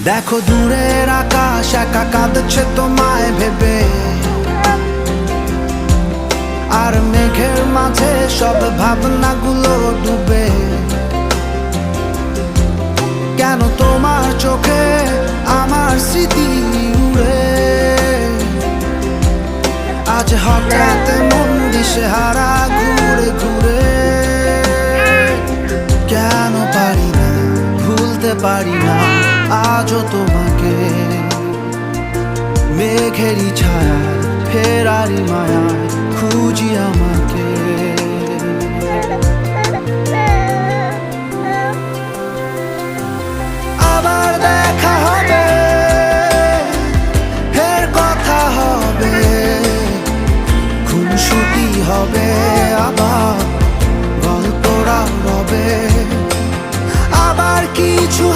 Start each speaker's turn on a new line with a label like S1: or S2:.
S1: দেখো দূরের আকাশ একা কাঁদছে তোমায় ভেবে, আর মেঘের মাঝে সব ভাবনাগুলো ডুবে। কেন তোমার চোখে আমার স্মৃতি উড়ে, আজ হঠাৎ মন দিশেহারা ঘুরে ঘুরে। কেন পারি না ভুলতে পারি না আজও তোমাকে, মেঘেরই ছায়া ফেরারি মায়া খুঁজি আমাকে। আবার দেখা হবে, ফের কথা হবে, খুনসুটি হবে, আবার গল্পরা রবে, আবার কিছু